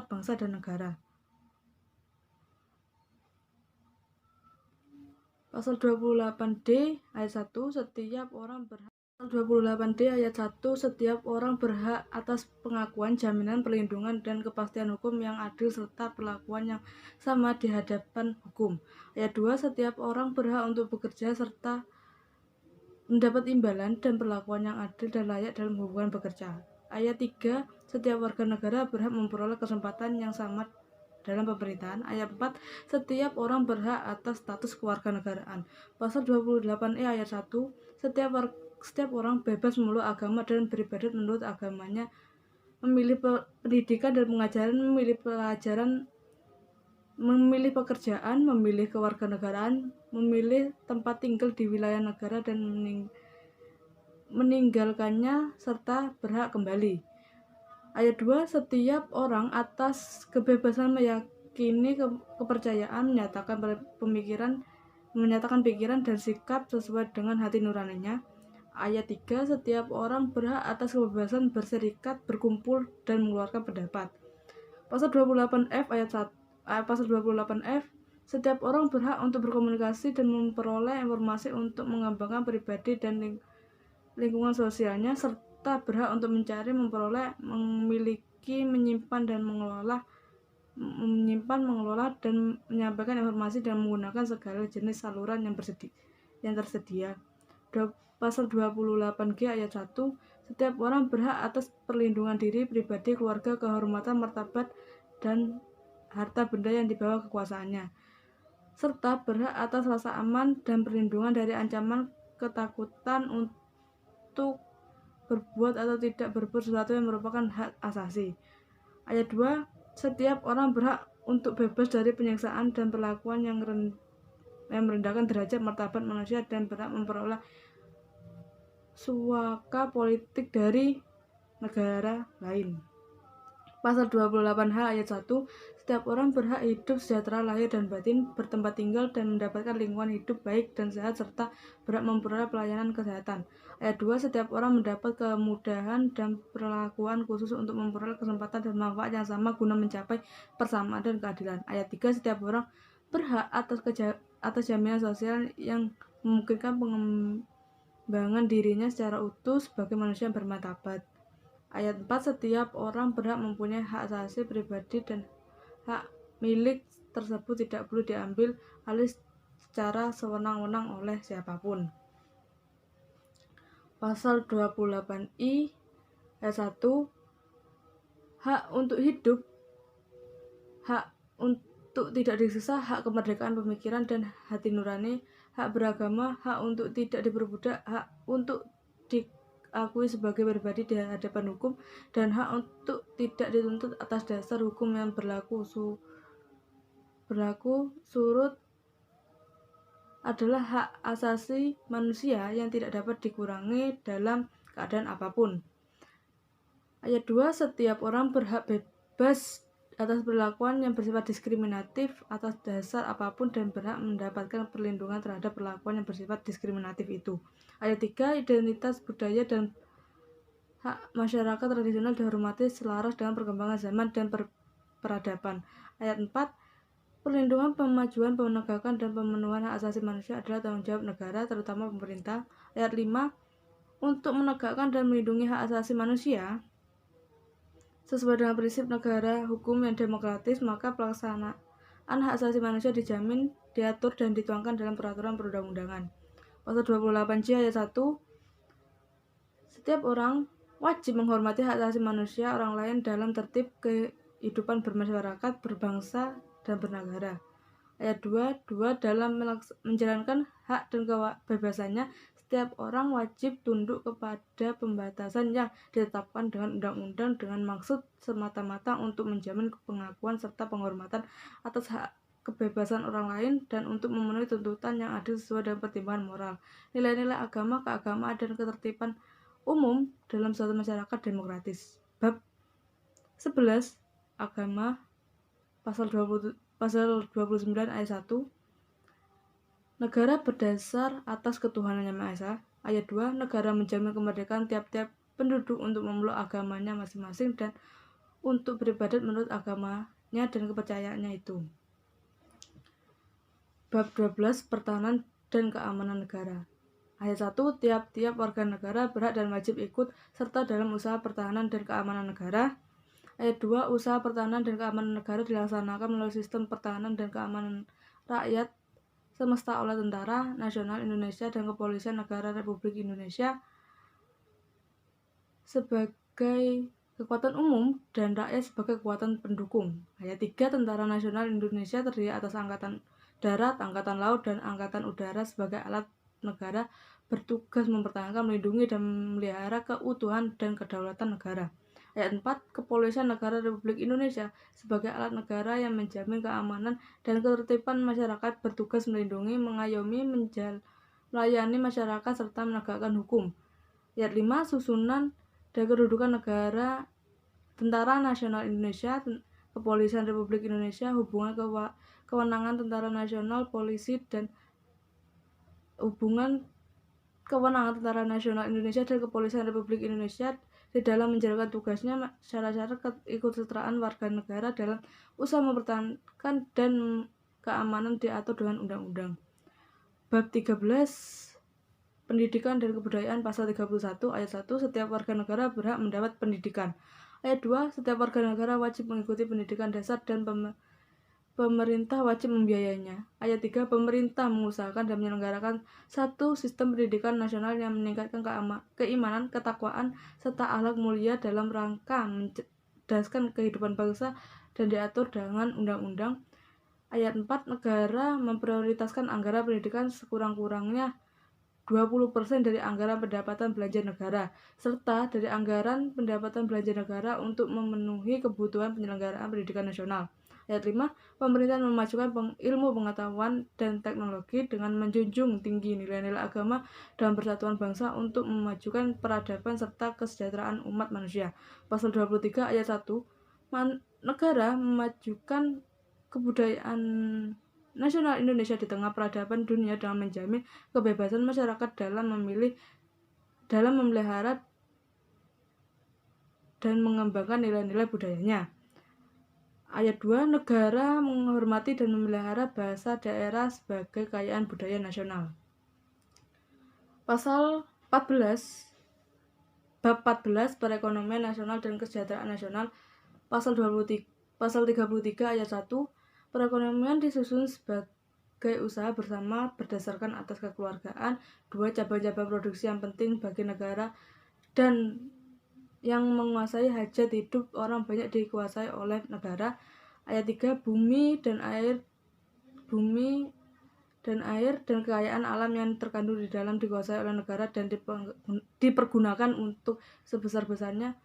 S1: bangsa dan negara. Pasal 28D ayat 1, setiap orang berhak atas pengakuan, jaminan, perlindungan, dan kepastian hukum yang adil serta perlakuan yang sama di hadapan hukum. Ayat 2, setiap orang berhak untuk bekerja serta mendapat imbalan dan perlakuan yang adil dan layak dalam hubungan bekerja. Ayat 3, setiap warga negara berhak memperoleh kesempatan yang sama dalam pemerintahan. Ayat 4, setiap orang berhak atas status kewarganegaraan. Pasal 28E ayat 1, setiap orang bebas memeluk agama dan beribadat menurut agamanya, memilih pendidikan dan pengajaran, memilih pekerjaan, memilih kewarganegaraan, memilih tempat tinggal di wilayah negara dan meninggalkannya serta berhak kembali. Ayat 2, setiap orang atas kebebasan meyakini kepercayaan, menyatakan pikiran dan sikap sesuai dengan hati nuraninya. Ayat 3, setiap orang berhak atas kebebasan berserikat, berkumpul, dan mengeluarkan pendapat. Pasal 28F, setiap orang berhak untuk berkomunikasi dan memperoleh informasi untuk mengembangkan pribadi dan lingkungan sosialnya, serta berhak untuk mencari, memperoleh, memiliki, menyimpan, mengelola, dan menyampaikan informasi dan menggunakan segala jenis saluran yang tersedia. Pasal 28G ayat 1, setiap orang berhak atas perlindungan diri, pribadi, keluarga, kehormatan, martabat, dan harta benda yang dibawa kekuasaannya, serta berhak atas rasa aman dan perlindungan dari ancaman ketakutan untuk berbuat atau tidak berbuat sesuatu yang merupakan hak asasi. Ayat 2, setiap orang berhak untuk bebas dari penyiksaan dan perlakuan yang merendahkan derajat martabat manusia dan berhak memperoleh suaka politik dari negara lain. Pasal 28H ayat 1, setiap orang berhak hidup sejahtera lahir dan batin, bertempat tinggal dan mendapatkan lingkungan hidup baik dan sehat, serta berhak memperoleh pelayanan kesehatan. Ayat 2, setiap orang mendapat kemudahan dan perlakuan khusus untuk memperoleh kesempatan dan manfaat yang sama guna mencapai persamaan dan keadilan. Ayat 3, setiap orang berhak atas jaminan sosial yang memungkinkan pengembangan dirinya secara utuh sebagai manusia yang bermartabat. Ayat 4, setiap orang berhak mempunyai hak asasi pribadi dan hak milik tersebut tidak perlu diambil alih secara sewenang-wenang oleh siapapun. Pasal 28I ayat 1, hak untuk hidup, hak untuk tidak disiksa, hak kemerdekaan pemikiran dan hati nurani, hak beragama, hak untuk tidak diperbudak, hak untuk diakui sebagai pribadi di hadapan hukum, dan hak untuk tidak dituntut atas dasar hukum yang berlaku surut adalah hak asasi manusia yang tidak dapat dikurangi dalam keadaan apapun. Ayat 2, setiap orang berhak bebas atas perlakuan yang bersifat diskriminatif atas dasar apapun dan berhak mendapatkan perlindungan terhadap perlakuan yang bersifat diskriminatif itu. Ayat 3, identitas budaya dan hak masyarakat tradisional dihormati selaras dengan perkembangan zaman dan peradaban. Ayat 4, perlindungan, pemajuan, penegakan, dan pemenuhan hak asasi manusia adalah tanggung jawab negara, terutama pemerintah. Ayat 5, untuk menegakkan dan melindungi hak asasi manusia sesuai dengan prinsip negara hukum yang demokratis, maka pelaksanaan hak asasi manusia dijamin, diatur, dan dituangkan dalam peraturan perundang-undangan. Pasal 28J ayat 1, setiap orang wajib menghormati hak asasi manusia orang lain dalam tertib kehidupan bermasyarakat, berbangsa, dan bernegara. Ayat 2, dalam menjalankan hak dan kebebasannya, setiap orang wajib tunduk kepada pembatasan yang ditetapkan dengan undang-undang dengan maksud semata-mata untuk menjamin pengakuan serta penghormatan atas hak kebebasan orang lain dan untuk memenuhi tuntutan yang adil sesuai dengan pertimbangan moral, nilai-nilai agama, keagamaan, dan ketertiban umum dalam suatu masyarakat demokratis. Bab 11 Agama Pasal 29 ayat 1, negara berdasar atas ketuhanan Yang Maha Esa. Ayat 2, negara menjamin kemerdekaan tiap-tiap penduduk untuk memeluk agamanya masing-masing dan untuk beribadat menurut agamanya dan kepercayaannya itu. Bab 12 Pertahanan dan Keamanan Negara. Ayat 1, tiap-tiap warga negara berhak dan wajib ikut serta dalam usaha pertahanan dan keamanan negara. Ayat 2, usaha pertahanan dan keamanan negara dilaksanakan melalui sistem pertahanan dan keamanan rakyat semesta oleh Tentara Nasional Indonesia dan Kepolisian Negara Republik Indonesia sebagai kekuatan umum dan rakyat sebagai kekuatan pendukung. Ayat 3, Tentara Nasional Indonesia terdiri atas Angkatan Darat, Angkatan Laut, dan Angkatan Udara sebagai alat negara bertugas mempertahankan, melindungi, dan memelihara keutuhan dan kedaulatan negara. Ayat 4, Kepolisian Negara Republik Indonesia sebagai alat negara yang menjamin keamanan dan ketertiban masyarakat, bertugas melindungi, mengayomi, melayani masyarakat, serta menegakkan hukum. Ayat 5, Susunan dan kedudukan negara Tentara Nasional Indonesia, Kepolisian Republik Indonesia, hubungan kewenangan Tentara Nasional, Polisi, dan hubungan kewenangan Tentara Nasional Indonesia dan Kepolisian Republik Indonesia di dalam menjalankan tugasnya, syarat-syarat keikutsertaan warga negara dalam usaha mempertahankan dan keamanan diatur dengan undang-undang. Bab 13 Pendidikan dan Kebudayaan. Pasal 31 ayat 1, setiap warga negara berhak mendapat pendidikan. Ayat 2, setiap warga negara wajib mengikuti pendidikan dasar dan pemerintah wajib membiayainya. Ayat 3, pemerintah mengusahakan dan menyelenggarakan satu sistem pendidikan nasional yang meningkatkan keimanan, ketakwaan, serta akhlak mulia dalam rangka mencerdaskan kehidupan bangsa dan diatur dengan undang-undang. Ayat 4, negara memprioritaskan anggaran pendidikan sekurang-kurangnya 20% dari anggaran pendapatan belanja negara, serta dari anggaran pendapatan belanja negara untuk memenuhi kebutuhan penyelenggaraan pendidikan nasional. Ayat 5, pemerintah memajukan ilmu pengetahuan dan teknologi dengan menjunjung tinggi nilai-nilai agama dan persatuan bangsa untuk memajukan peradaban serta kesejahteraan umat manusia. Pasal 23 ayat 1, negara memajukan kebudayaan nasional Indonesia di tengah peradaban dunia dengan menjamin kebebasan masyarakat dalam memilih, dalam memelihara dan mengembangkan nilai-nilai budayanya. Ayat 2, negara menghormati dan memelihara bahasa daerah sebagai kekayaan budaya nasional. Pasal 14 Bab 14 Perekonomian Nasional dan Kesejahteraan Nasional. Pasal 33 ayat 1, perekonomian disusun sebagai usaha bersama berdasarkan atas kekeluargaan. 2, cabang-cabang produksi yang penting bagi negara dan yang menguasai hajat hidup orang banyak dikuasai oleh negara. Ayat 3, bumi dan air dan kekayaan alam yang terkandung di dalam dikuasai oleh negara dan dipergunakan untuk sebesar-besarnya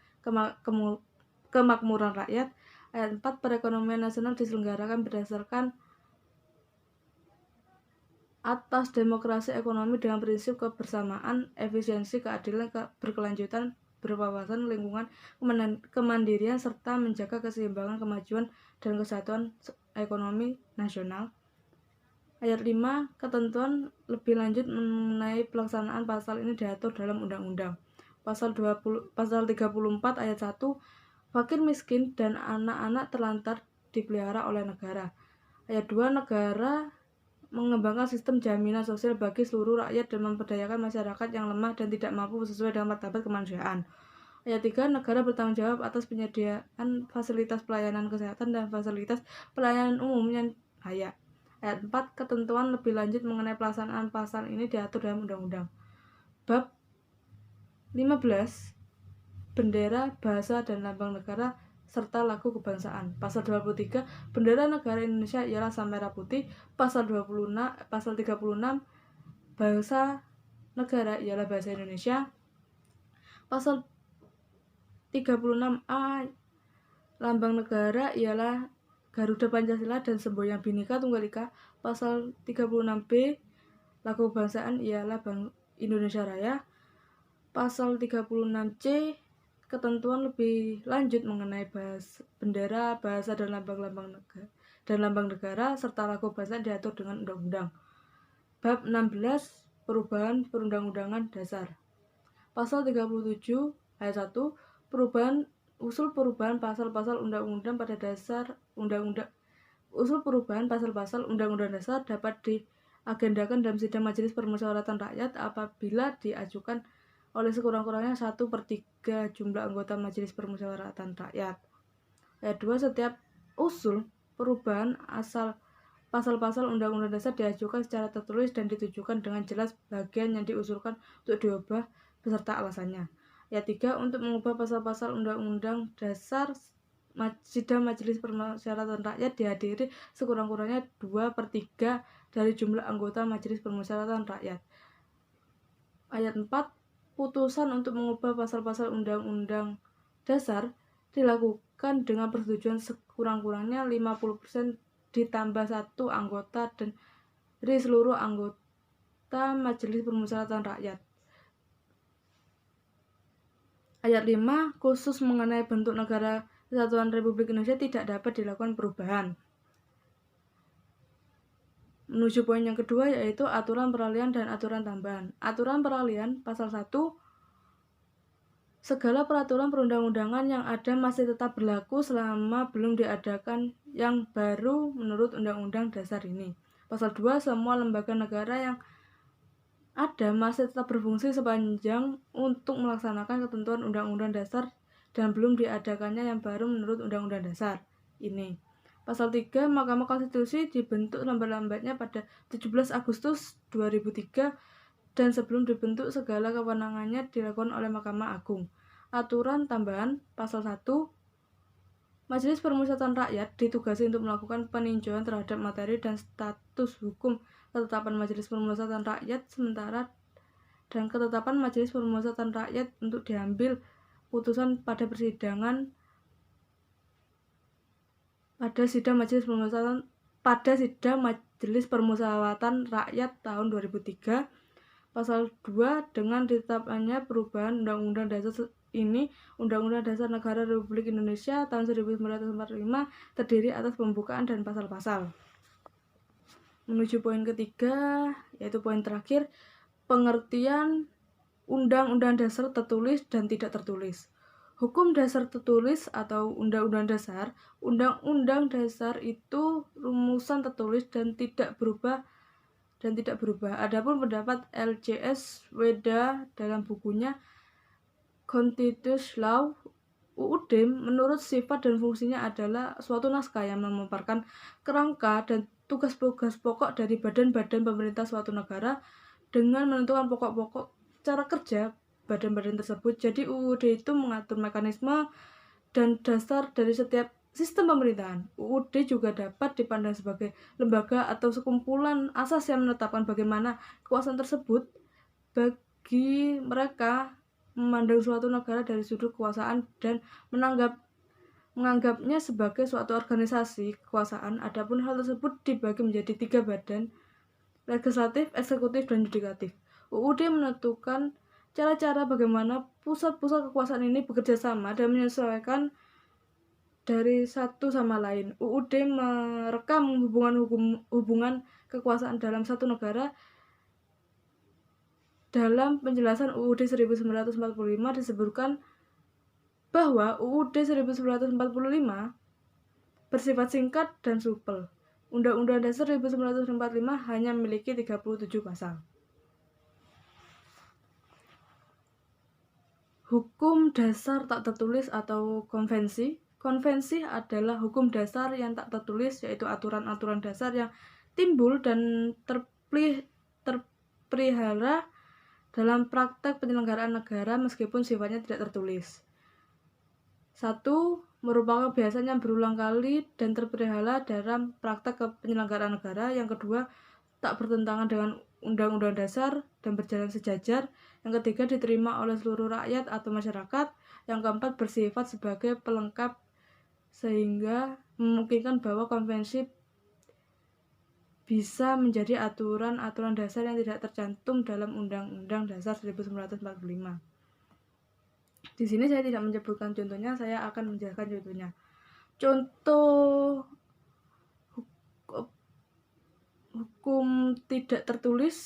S1: kemakmuran rakyat. Ayat 4, perekonomian nasional diselenggarakan berdasarkan atas demokrasi ekonomi dengan prinsip kebersamaan, efisiensi, keadilan, berkelanjutan, berwawasan lingkungan, kemandirian, serta menjaga keseimbangan, kemajuan, dan kesatuan ekonomi nasional. Ayat 5, ketentuan lebih lanjut mengenai pelaksanaan pasal ini diatur dalam undang-undang. Pasal 34 ayat 1, fakir miskin dan anak-anak terlantar dipelihara oleh negara. Ayat 2, negara mengembangkan sistem jaminan sosial bagi seluruh rakyat dan memberdayakan masyarakat yang lemah dan tidak mampu sesuai dengan martabat kemanusiaan. Ayat 3, negara bertanggung jawab atas penyediaan fasilitas pelayanan kesehatan dan fasilitas pelayanan umum yang layak. Ayat 4, ketentuan lebih lanjut mengenai pelaksanaan pasal ini diatur dalam undang-undang. Bab 15 bendera, bahasa, dan lambang negara, serta lagu kebangsaan. Pasal 23, bendera negara Indonesia ialah sang merah putih. Pasal 36, bahasa negara ialah bahasa Indonesia. Pasal 36A, lambang negara ialah Garuda Pancasila dan semboyan Bhinneka Tunggal Ika. Pasal 36B, lagu kebangsaan ialah Bank Indonesia Raya. Pasal 36C, ketentuan lebih lanjut mengenai bendera, bahasa, dan lambang negara serta lagu kebangsaan diatur dengan undang-undang. Bab 16, perubahan perundang-undangan dasar. Pasal 37 ayat 1, usul perubahan pasal-pasal undang-undang pada dasar undang-undang. Usul perubahan pasal-pasal undang-undang dasar dapat diagendakan dalam sidang Majelis Permusyawaratan Rakyat apabila diajukan oleh sekurang-kurangnya 1/3 jumlah anggota Majelis Permusyawaratan Rakyat. Ayat 2, setiap usul perubahan pasal-pasal undang-undang dasar diajukan secara tertulis dan ditujukan dengan jelas bagian yang diusulkan untuk diubah beserta alasannya. Ayat 3, untuk mengubah pasal-pasal undang-undang dasar, sidang Majelis Permusyawaratan Rakyat dihadiri sekurang-kurangnya 2/3 dari jumlah anggota Majelis Permusyawaratan Rakyat. Ayat 4, putusan untuk mengubah pasal-pasal undang-undang dasar dilakukan dengan persetujuan sekurang-kurangnya 50% ditambah 1 anggota dan dari seluruh anggota Majelis Permusyawaratan Rakyat. Ayat 5, khusus mengenai bentuk negara Kesatuan Republik Indonesia tidak dapat dilakukan perubahan. Menuju poin yang kedua, yaitu aturan peralihan dan aturan tambahan. Aturan peralihan, pasal 1, segala peraturan perundang-undangan yang ada masih tetap berlaku selama belum diadakan yang baru menurut Undang-Undang Dasar ini. Pasal 2, semua lembaga negara yang ada masih tetap berfungsi sepanjang untuk melaksanakan ketentuan Undang-Undang Dasar dan belum diadakannya yang baru menurut Undang-Undang Dasar ini. Pasal 3, Mahkamah Konstitusi dibentuk lambat-lambatnya pada 17 Agustus 2003 dan sebelum dibentuk segala kewenangannya dilakukan oleh Mahkamah Agung. Aturan tambahan, pasal 1, Majelis Permusyawaratan Rakyat ditugasi untuk melakukan peninjauan terhadap materi dan status hukum ketetapan Majelis Permusyawaratan Rakyat sementara dan ketetapan Majelis Permusyawaratan Rakyat untuk diambil putusan pada persidangan pada sidang Majelis Permusyawaratan Rakyat tahun 2003. Pasal 2, dengan ditetapkannya perubahan Undang-Undang Dasar ini, Undang-Undang Dasar Negara Republik Indonesia tahun 1945 terdiri atas pembukaan dan pasal-pasal. Menuju poin ketiga, yaitu poin terakhir, pengertian Undang-Undang Dasar tertulis dan tidak tertulis. Hukum dasar tertulis atau Undang-Undang Dasar, Undang-Undang Dasar itu rumusan tertulis dan tidak berubah. Adapun pendapat LCS Weda dalam bukunya Constitutional Law UUD menurut sifat dan fungsinya adalah suatu naskah yang memaparkan kerangka dan tugas-tugas pokok dari badan-badan pemerintah suatu negara dengan menentukan pokok-pokok cara kerja badan-badan tersebut. Jadi UUD itu mengatur mekanisme dan dasar dari setiap sistem pemerintahan. UUD juga dapat dipandang sebagai lembaga atau sekumpulan asas yang menetapkan bagaimana kekuasaan tersebut bagi mereka memandang suatu negara dari sudut kekuasaan dan menganggapnya sebagai suatu organisasi kekuasaan. Adapun hal tersebut dibagi menjadi 3 badan, legislatif, eksekutif, dan yudikatif. UUD menentukan cara-cara bagaimana pusat-pusat kekuasaan ini bekerja sama dan menyesuaikan dari satu sama lain. UUD merekam hubungan kekuasaan dalam satu negara. Dalam penjelasan UUD 1945 disebutkan bahwa UUD 1945 bersifat singkat dan supel. Undang-Undang Dasar 1945 hanya memiliki 37 pasal. Hukum dasar tak tertulis atau konvensi. Konvensi adalah hukum dasar yang tak tertulis, yaitu aturan-aturan dasar yang timbul dan terpelihara dalam praktek penyelenggaraan negara meskipun sifatnya tidak tertulis. Satu, merupakan kebiasaan yang berulang kali dan terpelihara dalam praktek penyelenggaraan negara. Yang kedua, tak bertentangan dengan Undang-Undang Dasar dan berjalan sejajar. Yang ketiga, diterima oleh seluruh rakyat atau masyarakat. Yang keempat, bersifat sebagai pelengkap sehingga memungkinkan bahwa konvensi bisa menjadi aturan-aturan dasar yang tidak tercantum dalam Undang-Undang Dasar 1945. Di sini saya tidak menyebutkan contohnya, saya akan menjelaskan contohnya. Contoh hukum tidak tertulis,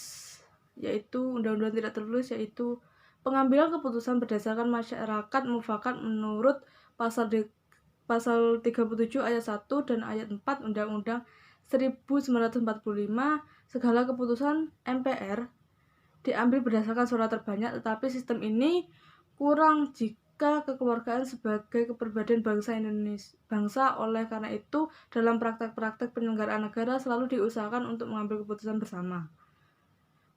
S1: yaitu undang-undang tidak tertulis, yaitu pengambilan keputusan berdasarkan masyarakat mufakat menurut pasal 37 ayat 1 dan ayat 4 Undang-Undang 1945. Segala keputusan MPR diambil berdasarkan suara terbanyak, tetapi sistem ini kurang jika kekeluargaan sebagai kepribadian bangsa Indonesia. Oleh karena itu, dalam praktek-praktek penyelenggaraan negara selalu diusahakan untuk mengambil keputusan bersama.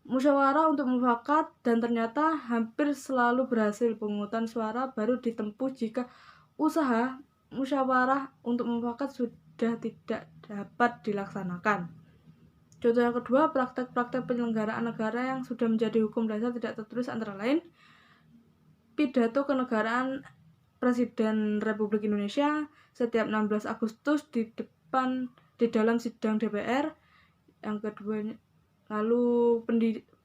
S1: Musyawarah untuk mufakat, dan ternyata hampir selalu berhasil. Pemungutan suara baru ditempuh jika usaha musyawarah untuk mufakat sudah tidak dapat dilaksanakan. Contoh yang kedua, praktek-praktek penyelenggaraan negara yang sudah menjadi hukum dasar tidak tertulis antara lain pidato kenegaraan Presiden Republik Indonesia setiap 16 Agustus di dalam sidang DPR. Yang kedua, lalu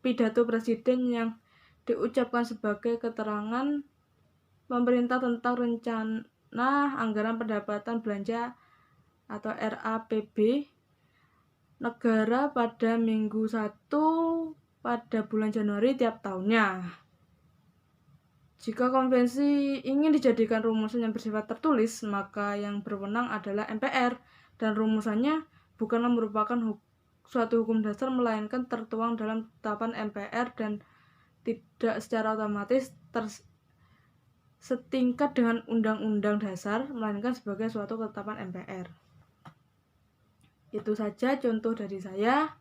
S1: pidato presiden yang diucapkan sebagai keterangan pemerintah tentang rencana anggaran pendapatan belanja atau RAPB negara pada minggu 1 pada bulan Januari tiap tahunnya. Jika konvensi ingin dijadikan rumusan yang bersifat tertulis, maka yang berwenang adalah MPR, dan rumusannya bukanlah merupakan suatu hukum dasar, melainkan tertuang dalam ketetapan MPR dan tidak secara otomatis setingkat dengan Undang-Undang Dasar, melainkan sebagai suatu ketetapan MPR. Itu saja contoh dari saya.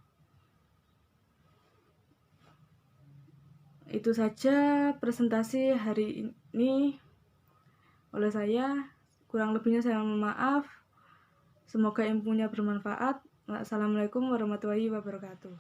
S1: Itu saja presentasi hari ini oleh saya. Kurang lebihnya saya mohon maaf. Semoga ilmunya bermanfaat. Assalamualaikum warahmatullahi wabarakatuh.